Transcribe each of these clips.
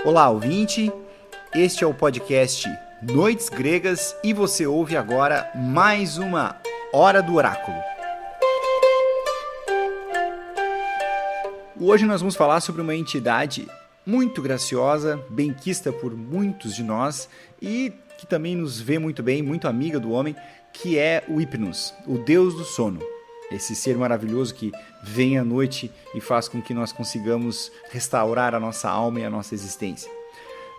Olá, ouvinte! Este é o podcast Noites Gregas e você ouve agora mais uma Hora do Oráculo. Hoje nós vamos falar sobre uma entidade muito graciosa, benquista por muitos de nós e que também nos vê muito bem, muito amiga do homem, que é o Hypnos, o deus do sono. Esse ser maravilhoso que vem à noite e faz com que nós consigamos restaurar a nossa alma e a nossa existência.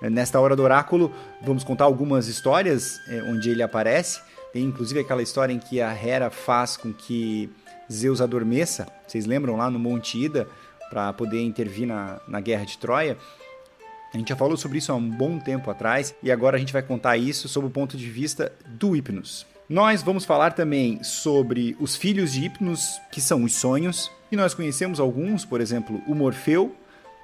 Nesta Hora do Oráculo, vamos contar algumas histórias onde ele aparece. Tem inclusive aquela história em que a Hera faz com que Zeus adormeça. Vocês lembram lá no Monte Ida, para poder intervir na Guerra de Troia? A gente já falou sobre isso há um bom tempo atrás e agora a gente vai contar isso sob o ponto de vista do Hypnos. Nós vamos falar também sobre os filhos de Hypnos, que são os sonhos, e nós conhecemos alguns, por exemplo, o Morfeu.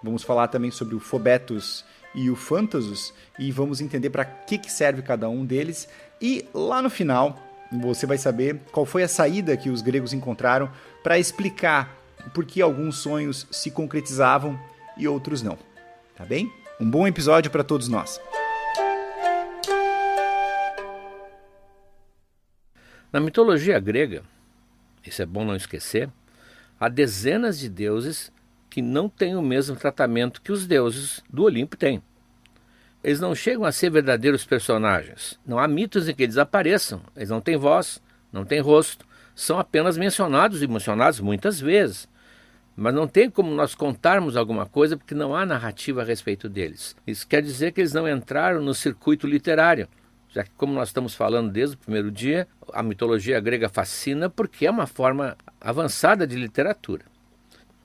Vamos falar também sobre o Fobetos e o Phantasus, e vamos entender para que serve cada um deles. E lá no final, você vai saber qual foi a saída que os gregos encontraram para explicar por que alguns sonhos se concretizavam e outros não. Tá bem? Um bom episódio para todos nós. Na mitologia grega, isso é bom não esquecer, há dezenas de deuses que não têm o mesmo tratamento que os deuses do Olimpo têm. Eles não chegam a ser verdadeiros personagens. Não há mitos em que eles apareçam. Eles não têm voz, não têm rosto. São apenas mencionados e mencionados muitas vezes. Mas não tem como nós contarmos alguma coisa porque não há narrativa a respeito deles. Isso quer dizer que eles não entraram no circuito literário. Já que, como nós estamos falando desde o primeiro dia, a mitologia grega fascina porque é uma forma avançada de literatura.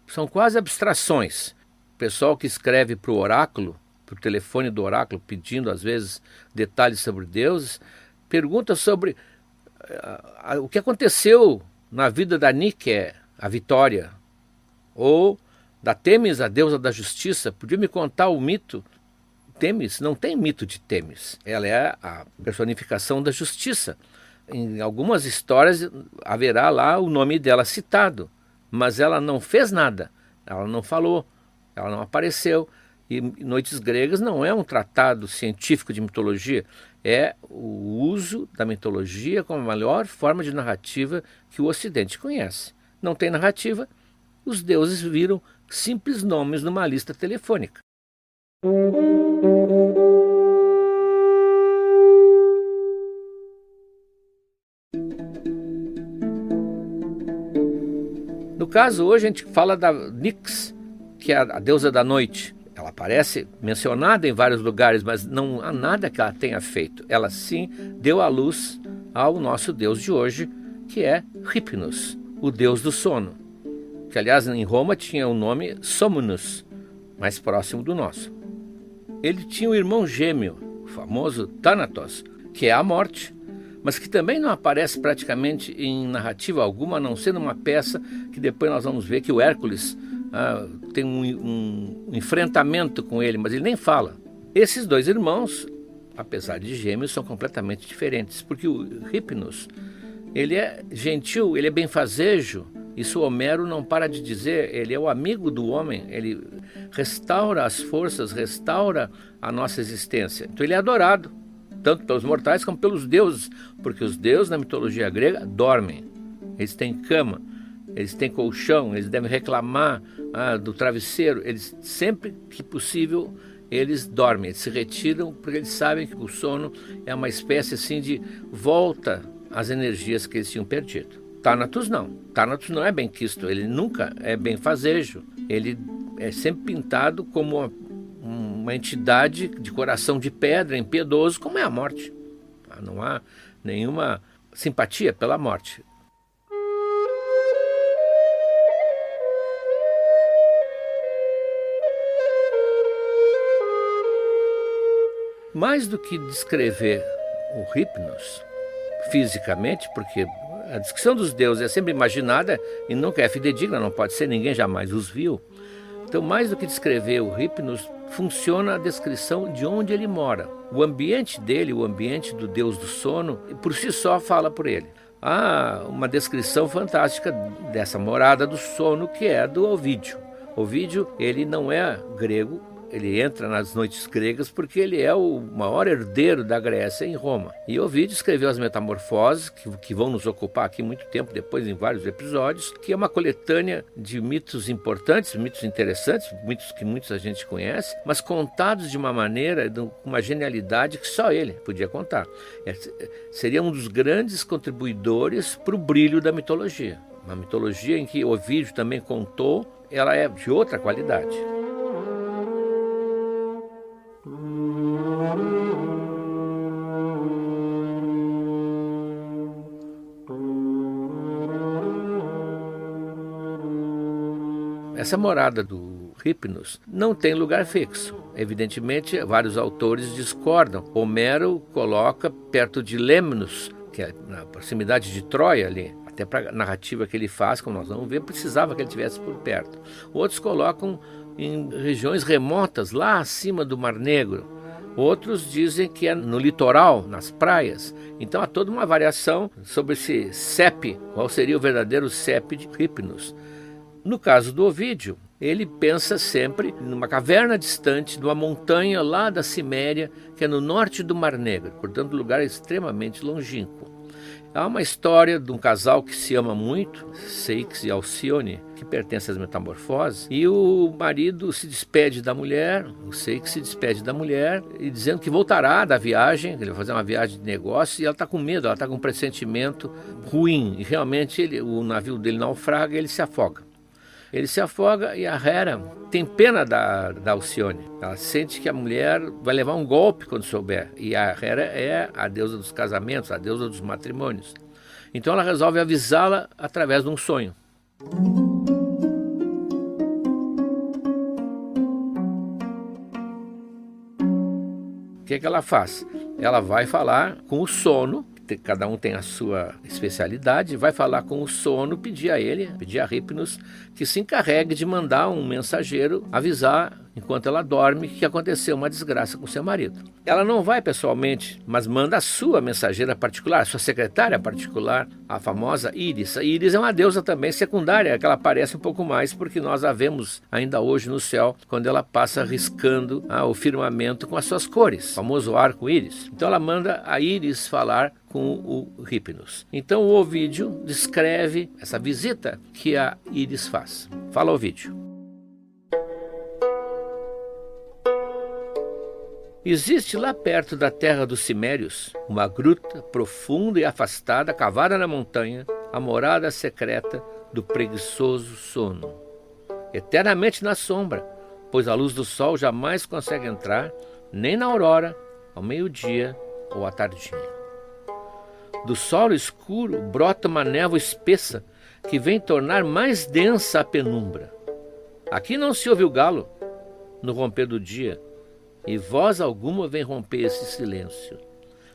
São quase abstrações. O pessoal que escreve para o oráculo, para o telefone do oráculo, pedindo às vezes detalhes sobre deuses, pergunta sobre o que aconteceu na vida da Nike, a Vitória, ou da Têmis, a deusa da justiça. Podia me contar o mito? Têmis, não tem mito de Têmis. Ela é a personificação da justiça. Em algumas histórias haverá lá o nome dela citado, mas ela não fez nada, ela não falou, ela não apareceu. E Noites Gregas não é um tratado científico de mitologia, é o uso da mitologia como a melhor forma de narrativa que o Ocidente conhece. Não tem narrativa, os deuses viram simples nomes numa lista telefônica. No caso, hoje a gente fala da Nyx, que é a deusa da noite. Ela aparece mencionada em vários lugares, mas não há nada que ela tenha feito. Ela sim deu à luz ao nosso deus de hoje, que é Hypnos, o deus do sono. Que, aliás, em Roma tinha o nome Somnus, mais próximo do nosso. Ele tinha um irmão gêmeo, o famoso Thanatos, que é a morte, mas que também não aparece praticamente em narrativa alguma, a não ser numa peça que depois nós vamos ver que o Hércules tem um enfrentamento com ele, mas ele nem fala. Esses dois irmãos, apesar de gêmeos, são completamente diferentes, porque o Hypnos, ele é gentil, ele é benfazejo. Isso Homero não para de dizer, ele é o amigo do homem, ele restaura as forças, restaura a nossa existência. Então ele é adorado, tanto pelos mortais como pelos deuses, porque os deuses na mitologia grega dormem, eles têm cama, eles têm colchão, eles devem reclamar do travesseiro, eles sempre que possível eles dormem, eles se retiram porque eles sabem que o sono é uma espécie assim de volta às energias que eles tinham perdido. Thanatos não é benquisto, ele nunca é benfazejo, ele é sempre pintado como uma entidade de coração de pedra, impiedoso, como é a morte. Não há nenhuma simpatia pela morte. Mais do que descrever o Hypnos fisicamente, porque a descrição dos deuses é sempre imaginada e nunca é fidedigna, não pode ser, ninguém jamais os viu. Então, mais do que descrever o Hypnos, funciona a descrição de onde ele mora. O ambiente dele, o ambiente do deus do sono, por si só fala por ele. Há uma descrição fantástica dessa morada do sono que é do Ovídio. Ovídio, ele não é grego, ele entra nas noites gregas porque ele é o maior herdeiro da Grécia em Roma. E Ovídio escreveu as Metamorfoses, que vão nos ocupar aqui muito tempo depois em vários episódios, que é uma coletânea de mitos importantes, mitos interessantes, mitos que muita gente conhece, mas contados de uma maneira, com uma genialidade que só ele podia contar. Seria um dos grandes contribuidores para o brilho da mitologia. Uma mitologia em que Ovídio também contou, ela é de outra qualidade. Essa morada do Hypnos não tem lugar fixo. Evidentemente, vários autores discordam. Homero coloca perto de Lemnos, que é na proximidade de Troia ali. Até para a narrativa que ele faz, como nós vamos ver, precisava que ele estivesse por perto. Outros colocam em regiões remotas, lá acima do Mar Negro. Outros dizem que é no litoral, nas praias. Então há toda uma variação sobre esse CEP, qual seria o verdadeiro CEP de Hypnos. No caso do Ovídio, ele pensa sempre numa caverna distante, numa montanha lá da Ciméria, que é no norte do Mar Negro, portanto um lugar extremamente longínquo. Há uma história de um casal que se ama muito, Ceyx e Alcione, que pertence às Metamorfoses, e o marido se despede da mulher, o Ceyx se despede da mulher, e dizendo que voltará da viagem, que ele vai fazer uma viagem de negócio, e ela está com medo, ela está com um pressentimento ruim, e realmente o navio dele naufraga e ele se afoga. Ele se afoga e a Hera tem pena da Alcione. Ela sente que a mulher vai levar um golpe quando souber. E a Hera é a deusa dos casamentos, a deusa dos matrimônios. Então ela resolve avisá-la através de um sonho. O que ela faz? Ela vai falar com o sono. Cada um tem a sua especialidade, vai falar com o sono, pedir a Hypnos, que se encarregue de mandar um mensageiro avisar, enquanto ela dorme, que aconteceu uma desgraça com seu marido. Ela não vai pessoalmente, mas manda a sua mensageira particular, a sua secretária particular, a famosa Íris. A Íris é uma deusa também secundária, que ela aparece um pouco mais, porque nós a vemos ainda hoje no céu, quando ela passa riscando o firmamento com as suas cores, o famoso arco-íris. Então ela manda a Íris falar com o Hypnos. Então o Ovídio descreve essa visita que a Íris faz. Fala, Ovídio. Existe lá perto da terra dos Cimérios uma gruta profunda e afastada, cavada na montanha, a morada secreta do preguiçoso sono. Eternamente na sombra, pois a luz do sol jamais consegue entrar, nem na aurora, ao meio-dia ou à tardinha. Do solo escuro brota uma névoa espessa que vem tornar mais densa a penumbra. Aqui não se ouve o galo no romper do dia, e voz alguma vem romper esse silêncio.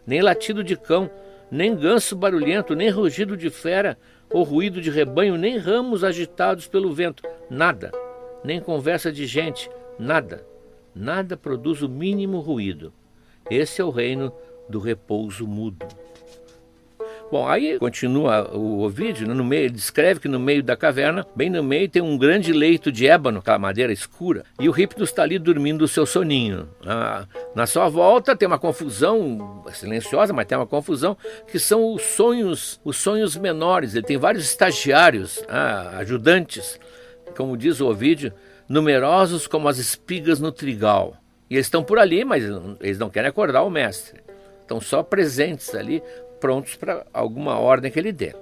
Nem latido de cão, nem ganso barulhento, nem rugido de fera ou ruído de rebanho, nem ramos agitados pelo vento, nada, nem conversa de gente, nada. Nada produz o mínimo ruído. Esse é o reino do repouso mudo. Bom, aí continua o Ovídio, no meio, ele descreve que no meio da caverna, bem no meio, tem um grande leito de ébano, aquela madeira escura, e o Hypnos está ali dormindo o seu soninho. Na sua volta tem uma confusão, silenciosa, mas tem uma confusão, que são os sonhos menores. Ele tem vários estagiários, ajudantes, como diz o Ovídio, numerosos como as espigas no trigal. E eles estão por ali, mas eles não querem acordar o mestre. Estão só presentes ali, prontos para alguma ordem que ele dê.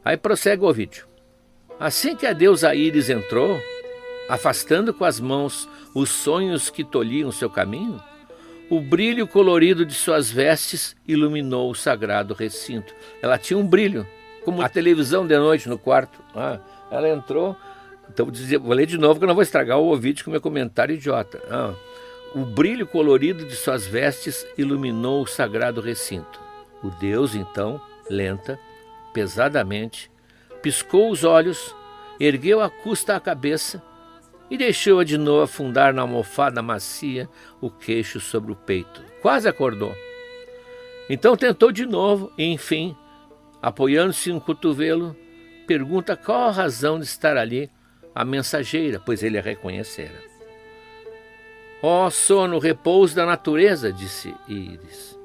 Aí prossegue o Ovídio. Assim que a deusa Íris entrou, afastando com as mãos os sonhos que tolhiam seu caminho, o brilho colorido de suas vestes iluminou o sagrado recinto. Ela tinha um brilho, como a televisão de noite no quarto. Ela entrou, então vou ler de novo que eu não vou estragar o Ovídio com meu comentário idiota. O brilho colorido de suas vestes iluminou o sagrado recinto. O deus, então, lenta, pesadamente, piscou os olhos, ergueu à custa a cabeça e deixou-a de novo afundar na almofada macia, o queixo sobre o peito. Quase acordou. Então tentou de novo e, enfim, apoiando-se em um cotovelo, pergunta qual a razão de estar ali a mensageira, pois ele a reconhecera. Ó sono, repouso da natureza, disse Íris.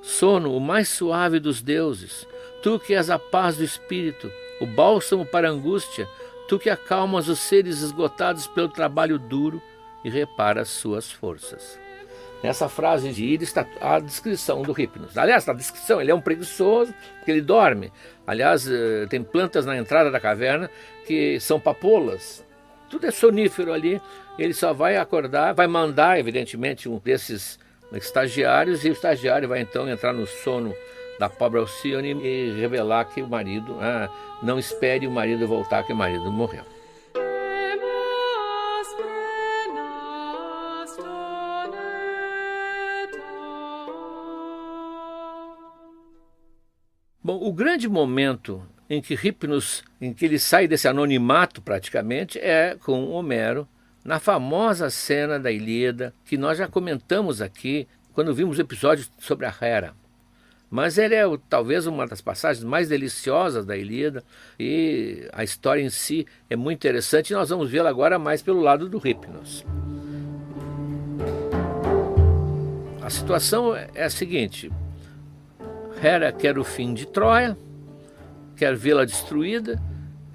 Sono, o mais suave dos deuses, tu que és a paz do espírito, o bálsamo para a angústia, tu que acalmas os seres esgotados pelo trabalho duro e reparas suas forças. Nessa frase de Íris está a descrição do Hypnos. Aliás, a descrição, ele é um preguiçoso, porque ele dorme. Aliás, tem plantas na entrada da caverna que são papoulas. Tudo é sonífero ali. Ele só vai acordar, vai mandar, evidentemente, um desses estagiários, e o estagiário vai então entrar no sono da pobre Alcione e revelar que o marido, não espere o marido voltar, que o marido morreu. Bom, o grande momento em que Hypnos, em que ele sai desse anonimato praticamente, é com Homero, na famosa cena da Ilíada, que nós já comentamos aqui quando vimos o episódio sobre a Hera. Mas ele é talvez uma das passagens mais deliciosas da Ilíada, e a história em si é muito interessante, e nós vamos vê-la agora mais pelo lado do Hypnos. A situação é a seguinte: Hera quer o fim de Troia, quer vê-la destruída,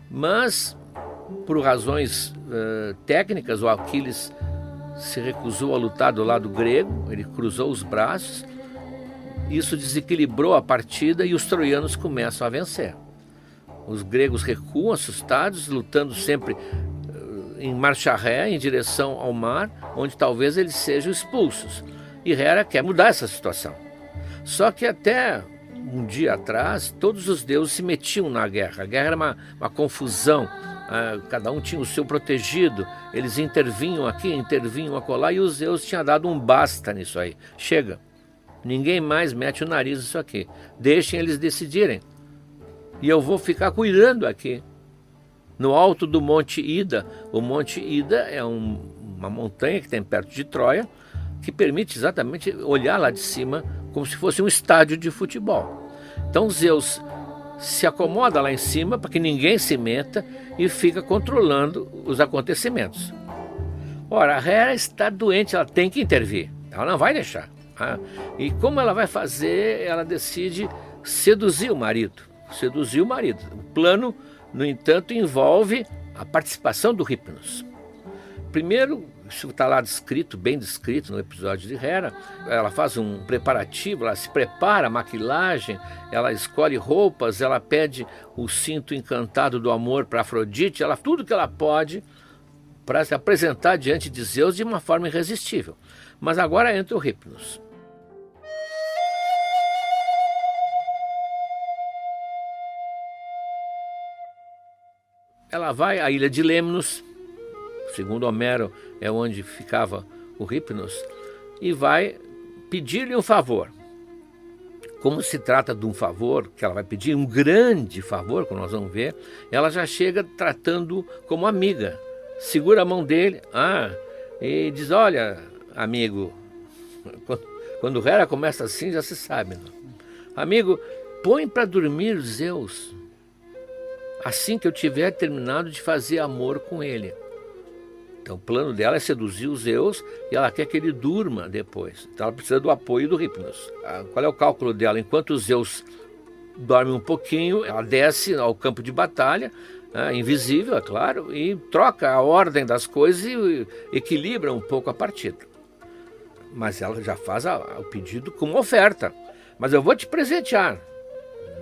mas por razões técnicas, o Aquiles se recusou a lutar do lado grego, ele cruzou os braços, isso desequilibrou a partida e os troianos começam a vencer. Os gregos recuam assustados, lutando sempre em marcha ré, em direção ao mar, onde talvez eles sejam expulsos. E Hera quer mudar essa situação. Só que até um dia atrás, todos os deuses se metiam na guerra. A guerra era uma confusão. Cada um tinha o seu protegido, eles intervinham aqui, intervinham acolá, e os Zeus tinham dado um basta nisso aí. Chega, ninguém mais mete o nariz nisso aqui, deixem eles decidirem, e eu vou ficar cuidando aqui. No alto do Monte Ida, o Monte Ida é uma montanha que tem perto de Troia, que permite exatamente olhar lá de cima como se fosse um estádio de futebol. Então Zeus se acomoda lá em cima para que ninguém se meta e fica controlando os acontecimentos. Ora, a Hera está doente, ela tem que intervir, ela não vai deixar. E como ela vai fazer? Ela decide seduzir o marido. O plano, no entanto, envolve a participação do Hypnos. Primeiro, isso está lá descrito, bem descrito no episódio de Hera, ela faz um preparativo, ela se prepara, a maquilagem, ela escolhe roupas, ela pede o cinto encantado do amor para Afrodite, tudo que ela pode para se apresentar diante de Zeus de uma forma irresistível. Mas agora entra o Hypnos. Ela vai à ilha de Lemnos, segundo Homero, é onde ficava o Hypnos, e vai pedir-lhe um favor. Como se trata de um favor, que ela vai pedir, um grande favor, como nós vamos ver, ela já chega tratando como amiga. Segura a mão dele, e diz: olha, amigo, quando Hera começa assim, já se sabe, não? Amigo, põe para dormir Zeus, assim que eu tiver terminado de fazer amor com ele. Então o plano dela é seduzir os Zeus e ela quer que ele durma depois. Então ela precisa do apoio do Hypnos. Qual é o cálculo dela? Enquanto os Zeus dormem um pouquinho, ela desce ao campo de batalha, invisível, é claro, e troca a ordem das coisas e equilibra um pouco a partida. Mas ela já faz o pedido como oferta. Mas eu vou te presentear,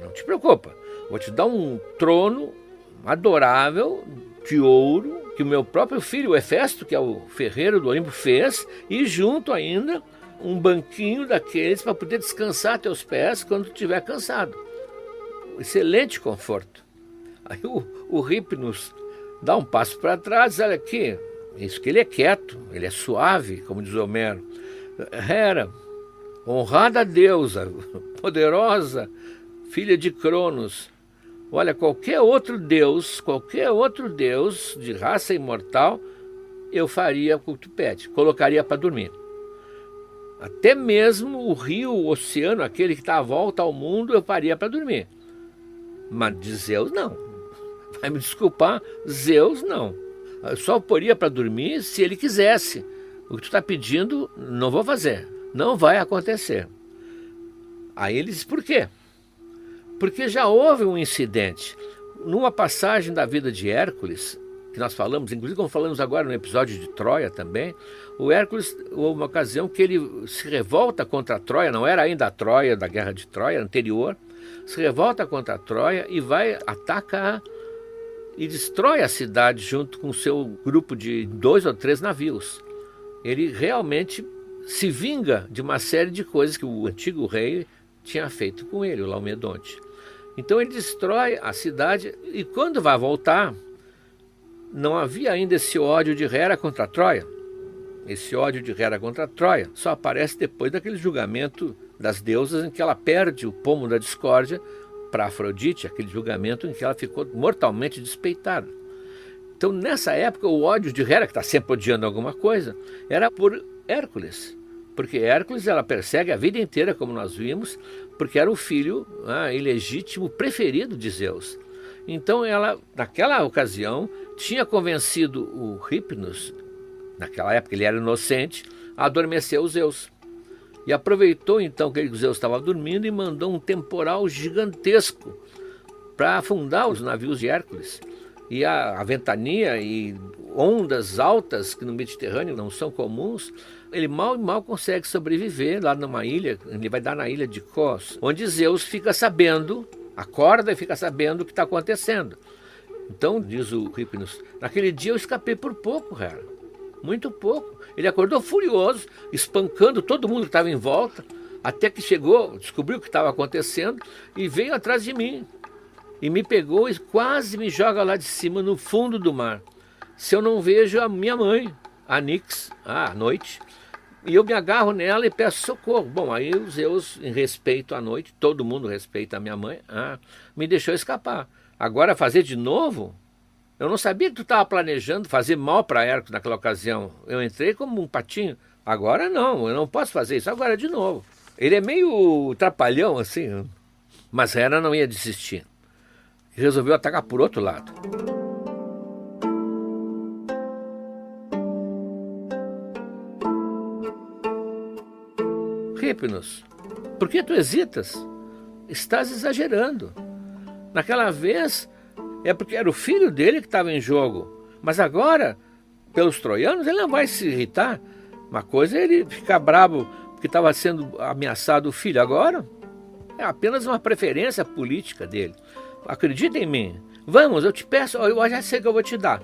não te preocupa. Vou te dar um trono adorável de ouro, que o meu próprio filho, o Hefesto, que é o ferreiro do Olimpo, fez, e junto ainda um banquinho daqueles para poder descansar a teus pés quando tu estiver cansado. Excelente conforto. Aí o Hypnos dá um passo para trás, diz: olha aqui, isso que ele é quieto, ele é suave, como diz Homero. Hera, honrada deusa, poderosa, filha de Cronos, olha, qualquer outro deus de raça imortal, eu faria o que tu pede, colocaria para dormir. Até mesmo o rio, o oceano, aquele que está à volta ao mundo, eu faria para dormir. Mas de Zeus, não. Vai me desculpar, Zeus, não. Eu só poria para dormir se ele quisesse. o que tu está pedindo não vou fazer, não vai acontecer. Aí ele diz, por quê? Porque já houve um incidente. Numa passagem da vida de Hércules, que nós falamos, inclusive como falamos agora no episódio de Troia também, o Hércules, houve uma ocasião que ele se revolta contra a Troia, não era ainda a Troia da guerra de Troia, anterior, se revolta contra a Troia e vai atacar e destrói a cidade junto com o seu grupo de 2 ou 3 navios. Ele realmente se vinga de uma série de coisas que o antigo rei tinha feito com ele, o Laomedonte. Então ele destrói a cidade e quando vai voltar, não havia ainda esse ódio de Hera contra Troia. Esse ódio de Hera contra Troia só aparece depois daquele julgamento das deusas em que ela perde o pomo da discórdia para Afrodite, aquele julgamento em que ela ficou mortalmente despeitada. Então nessa época o ódio de Hera, que está sempre odiando alguma coisa, era por Hércules. Porque Hércules ela persegue a vida inteira, como nós vimos, porque era o filho ilegítimo preferido de Zeus. Então ela, naquela ocasião, tinha convencido o Hipnos, naquela época ele era inocente, a adormecer o Zeus. E aproveitou então que o Zeus estava dormindo e mandou um temporal gigantesco para afundar os navios de Hércules. E a ventania e ondas altas, que no Mediterrâneo não são comuns, ele mal consegue sobreviver lá numa ilha, ele vai dar na ilha de Cos, onde Zeus fica sabendo, acorda e fica sabendo o que está acontecendo. Então, diz o Hipnos, naquele dia eu escapei por pouco, Hera, muito pouco. Ele acordou furioso, espancando todo mundo que estava em volta, até que chegou, descobriu o que estava acontecendo e veio atrás de mim. E me pegou e quase me joga lá de cima, no fundo do mar. Se eu não vejo a minha mãe, a Nix, à noite, e eu me agarro nela e peço socorro. Bom, aí os Zeus, em respeito à noite, todo mundo respeita a minha mãe, me deixou escapar. Agora fazer de novo? Eu não sabia que tu estava planejando fazer mal para Hércules naquela ocasião. Eu entrei como um patinho. Agora não, eu não posso fazer isso agora de novo. Ele é meio trapalhão assim, mas Hera não ia desistir. Resolveu atacar por outro lado. Hipnos, por que tu hesitas? Estás exagerando. Naquela vez é porque era o filho dele que estava em jogo. Mas agora, pelos troianos, ele não vai se irritar. Uma coisa é ele ficar bravo porque estava sendo ameaçado o filho. Agora é apenas uma preferência política dele. Acredita em mim. Vamos, eu te peço, eu já sei que eu vou te dar.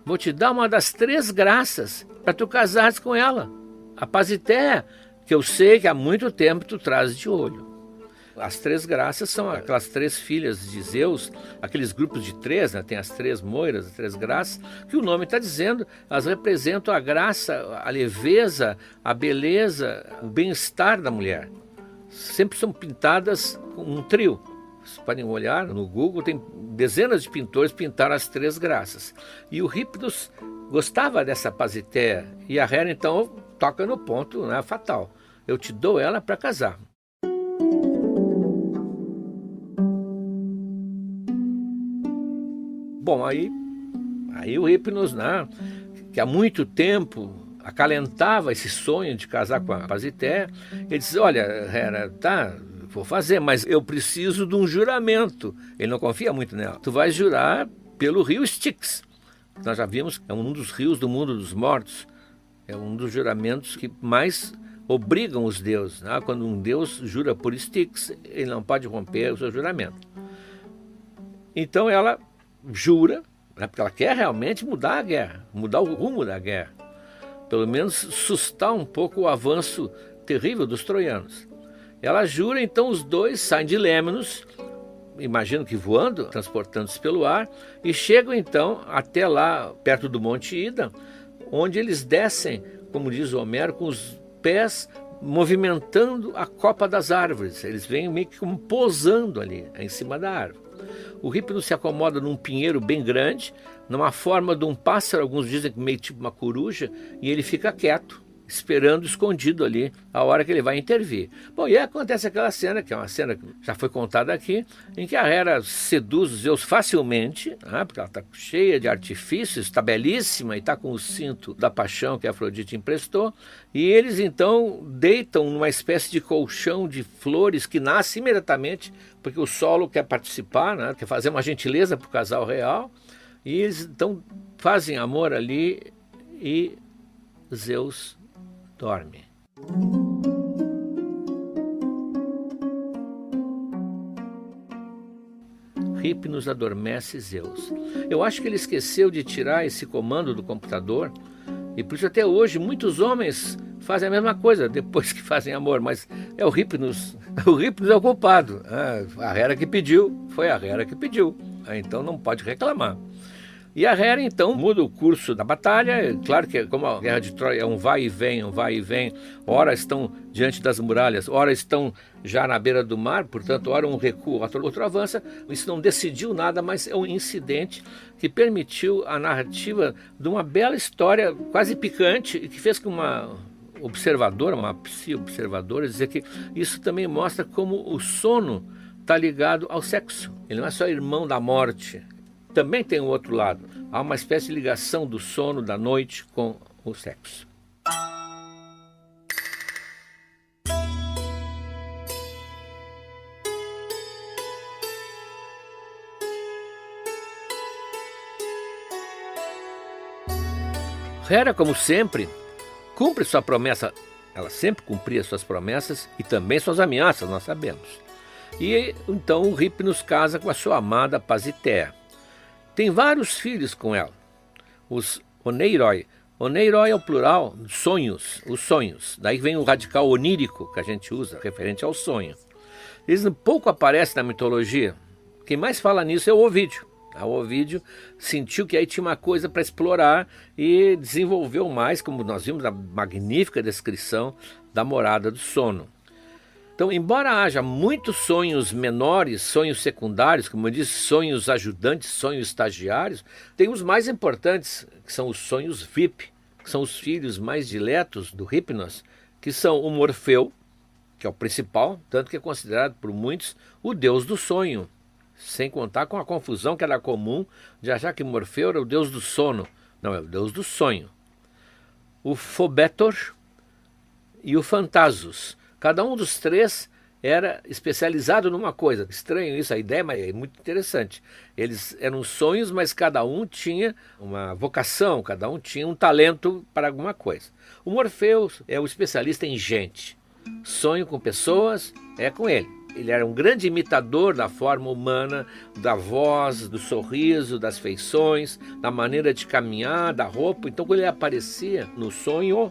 Vou te dar uma das 3 graças para tu casares com ela. A Pasitéia, que eu sei que há muito tempo tu trazes de olho. As 3 graças são aquelas 3 filhas de Zeus, aqueles grupos de 3, né? Tem as 3 moiras, as 3 graças, que o nome está dizendo, elas representam a graça, a leveza, a beleza, o bem-estar da mulher. Sempre são pintadas com um trio. Vocês podem olhar no Google, tem dezenas de pintores que pintaram as 3 graças. E o Hipnos gostava dessa Pasitéia, e a Hera então toca no ponto, né, fatal. Eu te dou ela para casar. Bom, aí o Hipnos, né, que há muito tempo acalentava esse sonho de casar com a Pasitéia, ele disse, olha, Hera, tá, vou fazer, mas eu preciso de um juramento. Ele não confia muito nela. Tu vais jurar pelo rio Styx. Nós já vimos, é um dos rios do mundo dos mortos. É um dos juramentos que mais obrigam os deuses. Né? Quando um deus jura por Styx, ele não pode romper o seu juramento. Então ela jura, né, porque ela quer realmente mudar a guerra, mudar o rumo da guerra. Pelo menos sustar um pouco o avanço terrível dos troianos. Ela jura, então os dois saem de Lemnos, imagino que voando, transportando-se pelo ar, e chegam então até lá, perto do Monte Ida, onde eles descem, como diz o Homero, com os pés movimentando a copa das árvores. Eles vêm meio que como posando ali, em cima da árvore. O Hipnos se acomoda num pinheiro bem grande, numa forma de um pássaro, alguns dizem que meio tipo uma coruja, e ele fica quieto, esperando escondido ali a hora que ele vai intervir. Bom, e aí acontece aquela cena, que é uma cena que já foi contada aqui, em que a Hera seduz os Zeus facilmente, né, porque ela está cheia de artifícios, está belíssima e está com o cinto da paixão que a Afrodite emprestou, e eles então deitam numa espécie de colchão de flores que nasce imediatamente, porque o solo quer participar, né, quer fazer uma gentileza para o casal real, e eles então fazem amor ali e Zeus dorme. Hypnos adormece Zeus. Eu acho que ele esqueceu de tirar esse comando do computador e por isso até hoje muitos homens fazem a mesma coisa depois que fazem amor, mas é o Hypnos é o culpado. A Hera que pediu, foi a Hera que pediu, então não pode reclamar. E a Hera, então, muda o curso da batalha. Claro que, como a Guerra de Troia é um vai e vem, ora estão diante das muralhas, ora estão já na beira do mar, portanto, ora um recua, outro avança. Isso não decidiu nada, mas é um incidente que permitiu a narrativa de uma bela história, quase picante, e que fez com uma psi-observadora, dizer que isso também mostra como o sono está ligado ao sexo. Ele não é só irmão da morte. Também tem um outro lado. Há uma espécie de ligação do sono da noite com o sexo. Hera, como sempre, cumpre sua promessa. Ela sempre cumpria suas promessas e também suas ameaças, nós sabemos. E então o Hypnos casa com a sua amada Pasitea. Tem vários filhos com ela, os Oneiroi. Oneiroi é o plural, sonhos, os sonhos. Daí vem o radical onírico que a gente usa, referente ao sonho. Eles pouco aparecem na mitologia. Quem mais fala nisso é o Ovídio. O Ovídio sentiu que aí tinha uma coisa para explorar e desenvolveu mais, como nós vimos na magnífica descrição da morada do sono. Então, embora haja muitos sonhos menores, sonhos secundários, como eu disse, sonhos ajudantes, sonhos estagiários, tem os mais importantes, que são os sonhos VIP, que são os filhos mais diletos do Hypnos, que são o Morfeu, que é o principal, tanto que é considerado por muitos o deus do sonho, sem contar com a confusão que era comum de achar que Morfeu era o deus do sono. Não, é o deus do sonho. O Phobetor e o Phantasus. Cada um dos três era especializado numa coisa. Estranho isso, a ideia, mas é muito interessante. Eles eram sonhos, mas cada um tinha uma vocação, cada um tinha um talento para alguma coisa. O Morfeu é o especialista em gente. Sonho com pessoas, é com ele. Ele era um grande imitador da forma humana, da voz, do sorriso, das feições, da maneira de caminhar, da roupa. Então, quando ele aparecia no sonho,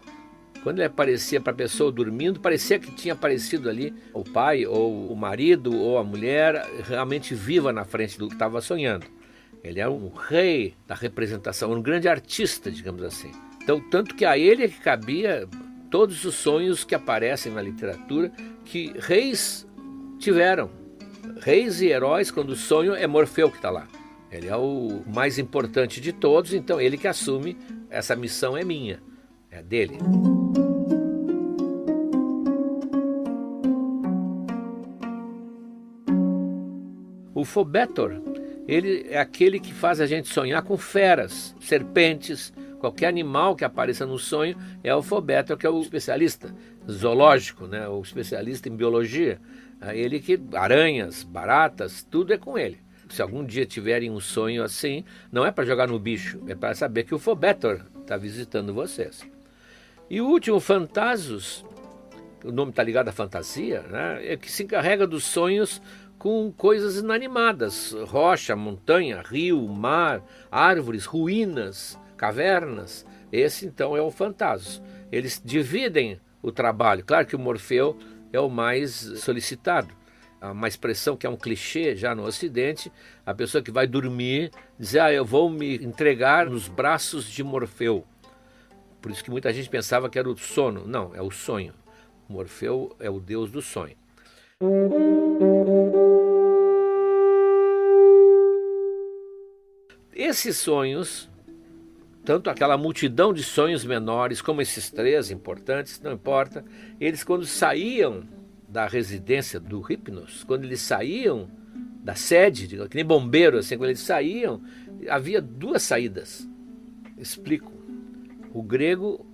quando ele aparecia para a pessoa dormindo, parecia que tinha aparecido ali o pai, ou o marido, ou a mulher, realmente viva na frente do que estava sonhando. Ele era um rei da representação, um grande artista, digamos assim. Então, tanto que a ele é que cabia todos os sonhos que aparecem na literatura, que reis tiveram. Reis e heróis, quando o sonho é Morfeu que está lá. Ele é o mais importante de todos, então ele que assume, essa missão é minha, é dele. O Phobetor, ele é aquele que faz a gente sonhar com feras, serpentes, qualquer animal que apareça no sonho é o Phobetor, que é o especialista zoológico, né? O especialista em biologia. Ele que, aranhas, baratas, tudo é com ele. Se algum dia tiverem um sonho assim, não é para jogar no bicho, é para saber que o Phobetor está visitando vocês. E o último, Phantasus, o nome está ligado à fantasia, né? É que se encarrega dos sonhos com coisas inanimadas, rocha, montanha, rio, mar, árvores, ruínas, cavernas. Esse então é o Phantasus. Eles dividem o trabalho. Claro que o Morfeu é o mais solicitado. Uma expressão que é um clichê já no Ocidente, a pessoa que vai dormir diz, eu vou me entregar nos braços de Morfeu. Por isso que muita gente pensava que era o sono. Não, é o sonho. Morfeu é o deus do sonho. Esses sonhos tanto aquela multidão de sonhos menores, como esses 3 importantes, não importa, eles quando saíam da residência do Hypnos, quando eles saíam da sede, que nem bombeiro, assim, quando eles saíam, havia 2 saídas. Explico. O grego,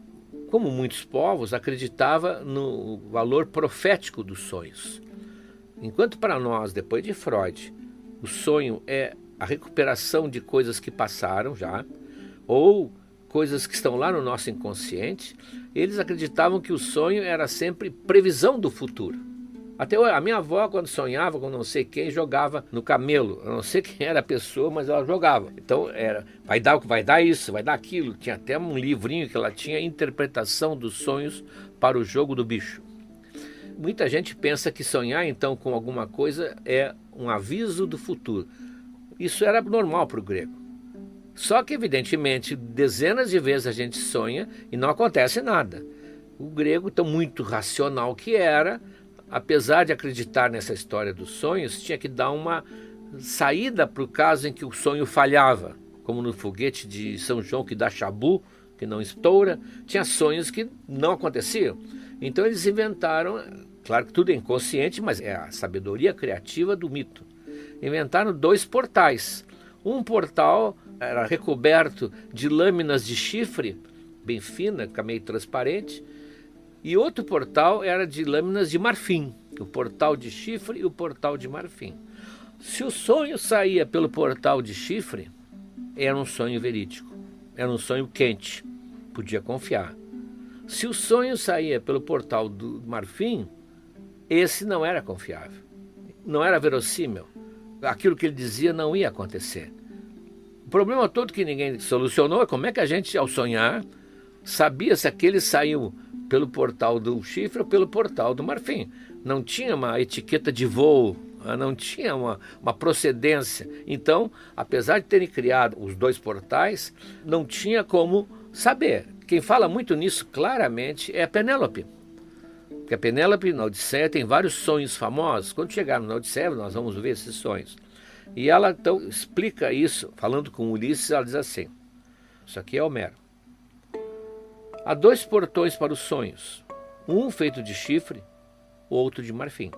como muitos povos, acreditava no valor profético dos sonhos. Enquanto para nós, depois de Freud, o sonho é a recuperação de coisas que passaram já, ou coisas que estão lá no nosso inconsciente, eles acreditavam que o sonho era sempre previsão do futuro. Até a minha avó, quando sonhava com não sei quem, jogava no camelo. Eu não sei quem era a pessoa, mas ela jogava. Então era, vai dar isso, vai dar aquilo. Tinha até um livrinho que ela tinha, Interpretação dos Sonhos para o Jogo do Bicho. Muita gente pensa que sonhar então com alguma coisa é um aviso do futuro. Isso era normal para o grego. Só que, evidentemente, dezenas de vezes a gente sonha e não acontece nada. O grego, tão muito racional que era, apesar de acreditar nessa história dos sonhos, tinha que dar uma saída para o caso em que o sonho falhava, como no foguete de São João que dá chabu, que não estoura. Tinha sonhos que não aconteciam. Então eles inventaram, claro que tudo é inconsciente, mas é a sabedoria criativa do mito. Inventaram 2 portais. Um portal era recoberto de lâminas de chifre, bem fina, meio transparente, e outro portal era de lâminas de marfim, o portal de chifre e o portal de marfim. Se o sonho saía pelo portal de chifre, era um sonho verídico, era um sonho quente, podia confiar. Se o sonho saía pelo portal do marfim, esse não era confiável, não era verossímil. Aquilo que ele dizia não ia acontecer. O problema todo que ninguém solucionou é como é que a gente, ao sonhar, sabia se aquele saiu pelo portal do chifre ou pelo portal do marfim. Não tinha uma etiqueta de voo, não tinha uma procedência. Então, apesar de terem criado os 2 portais, não tinha como saber. Quem fala muito nisso claramente é a Penélope. Porque a Penélope, na Odisseia, tem vários sonhos famosos. Quando chegarmos na Odisseia, nós vamos ver esses sonhos. E ela, então, explica isso, falando com Ulisses, ela diz assim, isso aqui é Homero. Há 2 portões para os sonhos, um feito de chifre, outro de marfim.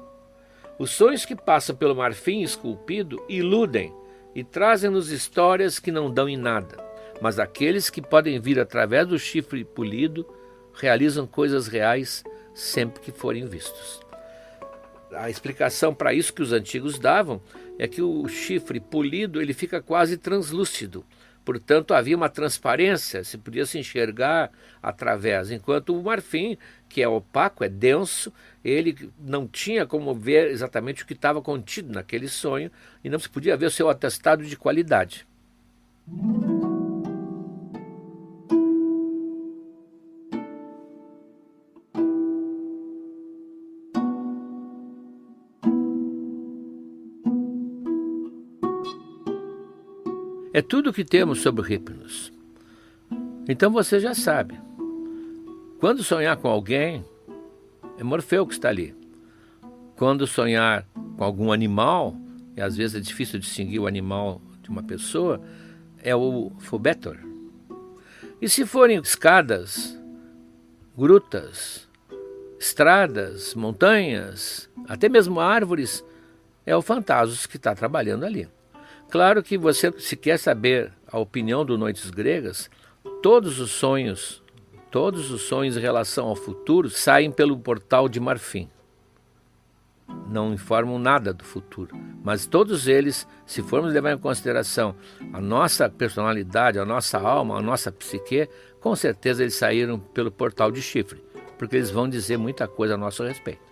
Os sonhos que passam pelo marfim esculpido iludem e trazem-nos histórias que não dão em nada, mas aqueles que podem vir através do chifre polido realizam coisas reais sempre que forem vistos. A explicação para isso que os antigos davam é que o chifre polido ele fica quase translúcido. Portanto, havia uma transparência, se podia se enxergar através, enquanto o marfim, que é opaco, é denso, ele não tinha como ver exatamente o que estava contido naquele sonho e não se podia ver o seu atestado de qualidade. É tudo o que temos sobre o Hypnos. Então você já sabe. Quando sonhar com alguém, é Morfeu que está ali. Quando sonhar com algum animal, e às vezes é difícil distinguir o animal de uma pessoa, é o Phobetor. E se forem escadas, grutas, estradas, montanhas, até mesmo árvores, é o Phantasos que está trabalhando ali. Claro que você, se quer saber a opinião do Noites Gregas, todos os sonhos em relação ao futuro saem pelo portal de marfim. Não informam nada do futuro, mas todos eles, se formos levar em consideração a nossa personalidade, a nossa alma, a nossa psique, com certeza eles saíram pelo portal de chifre, porque eles vão dizer muita coisa a nosso respeito.